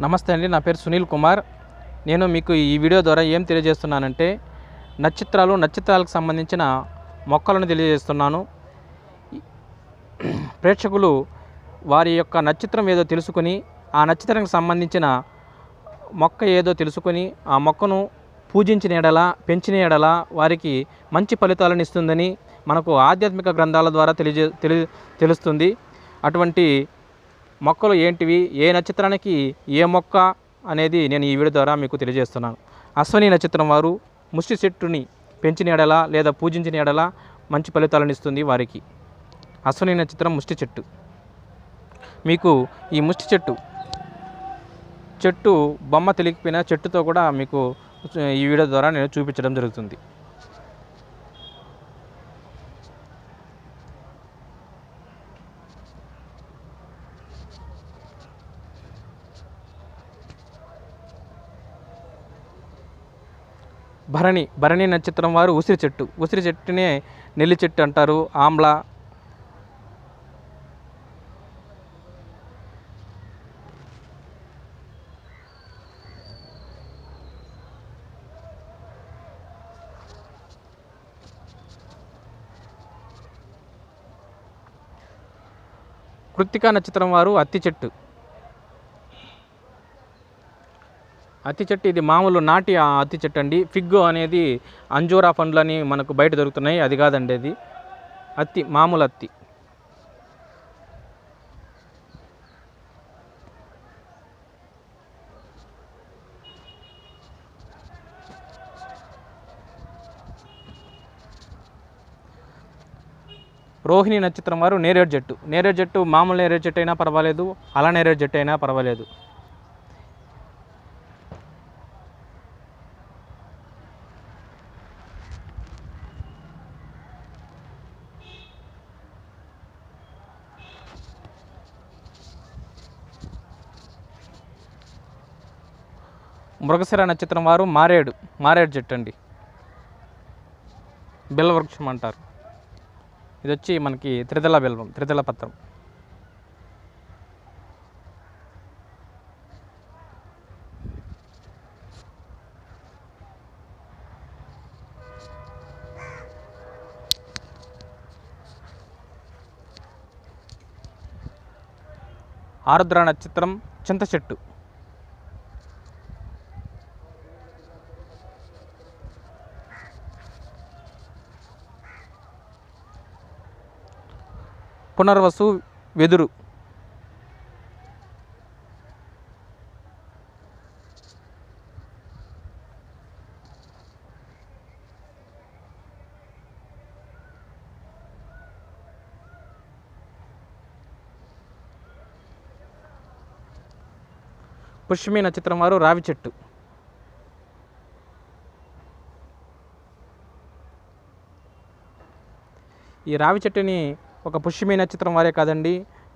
నమస్తే అండి. నా పేరు సునీల్ కుమార్. నేను మీకు ఈ వీడియో ద్వారా ఏం తెలియజేస్తున్నానంటే నక్షత్రాలకు సంబంధించిన మొక్కలను తెలియజేస్తున్నాను. ప్రేక్షకులు వారి యొక్క నక్షత్రం ఏదో తెలుసుకొని ఆ నక్షత్రానికి సంబంధించిన మొక్క ఏదో తెలుసుకొని ఆ మొక్కను పూజించిన ఎడల పెంచిన ఎడల వారికి మంచి ఫలితాలను ఇస్తుందని మనకు ఆధ్యాత్మిక గ్రంథాల ద్వారా తెలుస్తుంది. అటువంటి మొక్కలు ఏంటివి, ఏ నక్షత్రానికి ఏ మొక్క అనేది నేను ఈ వీడియో ద్వారా మీకు తెలియజేస్తున్నాను. అశ్విని నక్షత్రం వారు ముష్టి చెట్టుని పెంచిన ఎడల లేదా పూజించిన ఎడల మంచి ఫలితాలను ఇస్తుంది వారికి. అశ్విని నక్షత్రం ముష్టి చెట్టు. మీకు ఈ ముష్టి చెట్టు బొమ్మ తెలియకపోయిన చెట్టుతో కూడా మీకు ఈ వీడియో ద్వారా నేను చూపించడం జరుగుతుంది. భరణి నక్షత్రం వారు ఉసిరి చెట్టునే నెల్లి చెట్టు అంటారు, ఆమ్ల. కృత్తికా నక్షత్రం వారు అత్తి చెట్టు ఇది మామూలు నాటి అత్తి చెట్టు అండి. ఫిగ్గు అనేది అంజూరా పండ్లు అని మనకు బయట దొరుకుతున్నాయి, అది కాదండి. అది అత్తి, మామూలు అత్తి. రోహిణి నక్షత్రం వారు నేరేడు చెట్టు మామూలు నేరేడు చెట్టు అయినా పర్వాలేదు, అలా నేరేడు చెట్టు అయినా పర్వాలేదు. మృగశిర నక్షత్రం వారు మారేడు చెట్టు అండి, బిల్వ వృక్షం అంటారు. ఇది వచ్చి మనకి త్రిదళ పత్రం. ఆరుద్ర నక్షత్రం చింత చెట్టు. పునర్వసు వెదురు. పుష్యమి నక్షత్రం వారు రావి చెట్టు. ఈ రావి చెట్టుని ఒక పుష్యమి నక్షత్రం వారే కాదండి,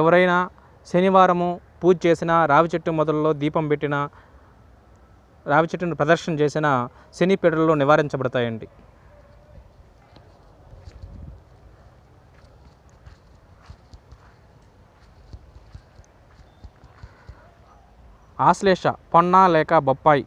ఎవరైనా శనివారము పూజ చేసిన, రావి చెట్టు మొదలలో దీపం పెట్టిన, రావి చెట్టును ప్రదర్శన చేసిన శని పీడలు నివారించబడతాయండి. ఆశ్లేష పొన్న లేక బొప్పాయి.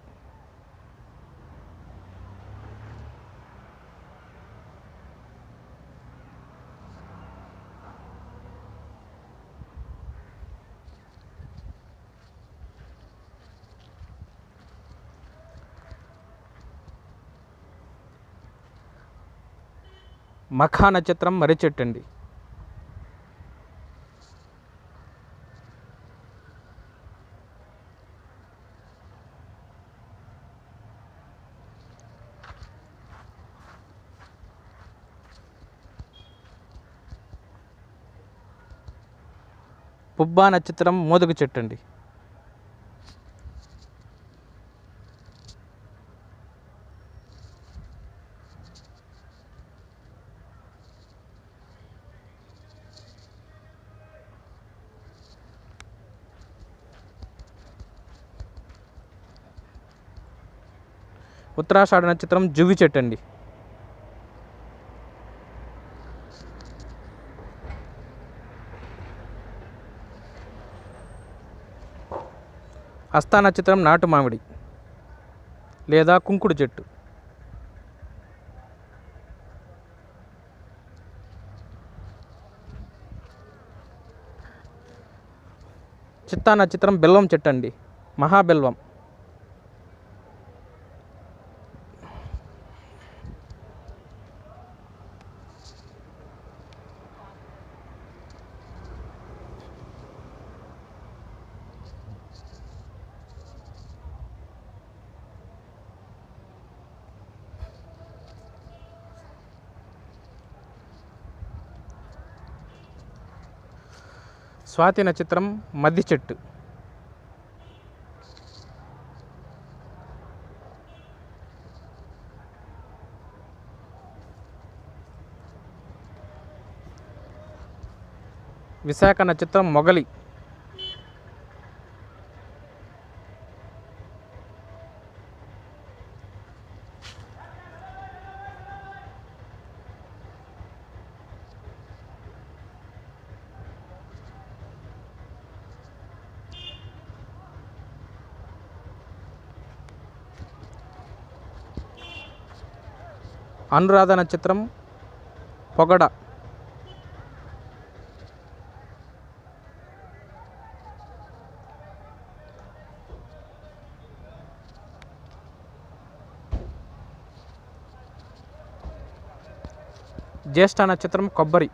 మఖా నక్షత్రం మర్రి చెట్టు అండి. పుబ్బా నక్షత్రం మోదుగు చెట్టు అండి. ఉత్తరాషాఢ నక్షత్రం జువ్వి చెట్టు అండి. హస్త నక్షత్రం నాటు మామిడి లేదా కుంకుడు చెట్టు. చిత్తా నక్షత్రం బెల్వం చెట్టు అండి, మహాబెల్వం. స్వాతి నక్షత్రం మద్ది చెట్టు. విశాఖ నక్షత్రం మొగలి. అనురాధ నక్షత్రం పొగడ. జ్యేష్ఠ నక్షత్రం కొబ్బరి.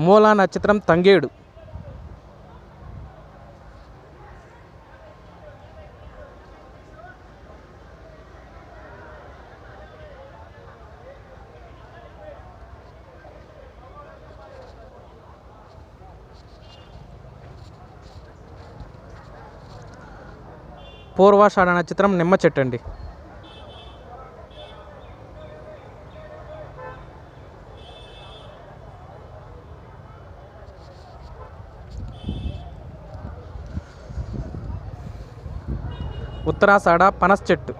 మూలా నక్షత్రం తంగేడు. పూర్వాషాఢ నక్షత్రం నిమ్మ చెట్టు అండి. ఉత్తరాషాఢ పనస చెట్టు.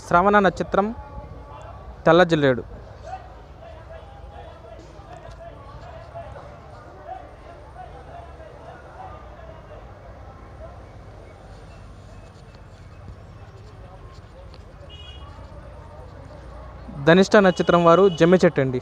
శ్రవణ నక్షత్రం తెల్ల జిల్లేడు. ధనిష్ట నక్షత్రం వారు జమ్మి చెట్టు అండి.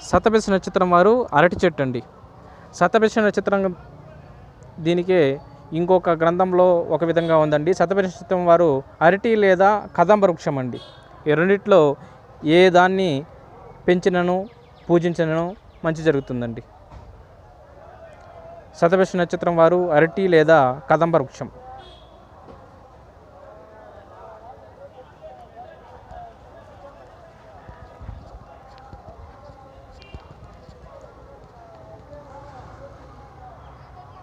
శతభిష నక్షత్రం వారు అరటి చెట్టు అండి. శతభిష నక్షత్రం దీనికే ఇంకొక గ్రంథంలో ఒక విధంగా ఉందండి. శతభిష నక్షత్రం వారు అరటి లేదా కదంబ వృక్షం అండి. ఈ రెండిట్లో ఏ దాన్ని పెంచినను పూజించినను మంచి జరుగుతుందండి. శతభిష నక్షత్రం వారు అరటి లేదా కదంబ వృక్షం.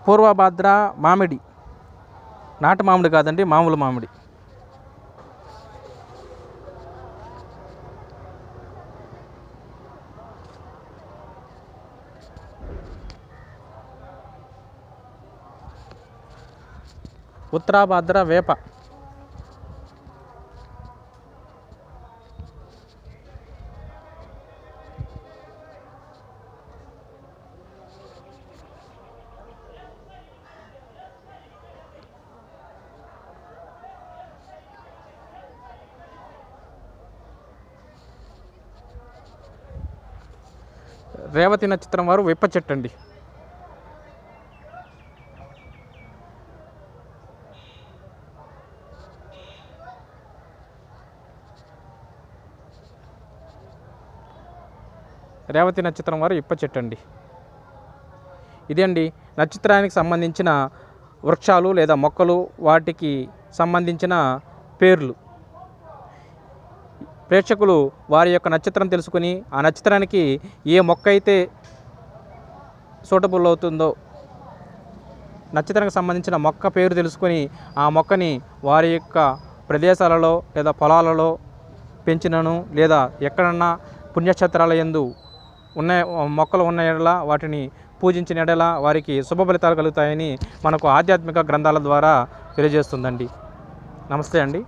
పూర్వభాద్ర మామిడి, నాటు మామిడి కాదండి, మామూలు మామిడి. ఉత్తరాభాద్ర వేప. రేవతి నక్షత్రం వారు వేప చెట్టు అండి. రేవతి నక్షత్రం వారు ఇప్ప చెట్టు అండి. ఇదే అండి నక్షత్రానికి సంబంధించిన వృక్షాలు లేదా మొక్కలు, వాటికి సంబంధించిన పేర్లు. ప్రేక్షకులు వారి యొక్క నక్షత్రం తెలుసుకుని ఆ నక్షత్రానికి ఏ మొక్క అయితే సూటబుల్ అవుతుందో, నక్షత్రానికి సంబంధించిన మొక్క పేరు తెలుసుకొని ఆ మొక్కని వారి యొక్క ప్రదేశాలలో లేదా పొలాలలో పెంచినను, లేదా ఎక్కడన్నా పుణ్యక్షేత్రాల యందు ఉన్న మొక్కలు ఉన్న ఎడల వాటిని పూజించిన ఎడల వారికి శుభ ఫలితాలు కలుగుతాయని మనకు ఆధ్యాత్మిక గ్రంథాల ద్వారా తెలియజేస్తుందండి. నమస్తే అండి.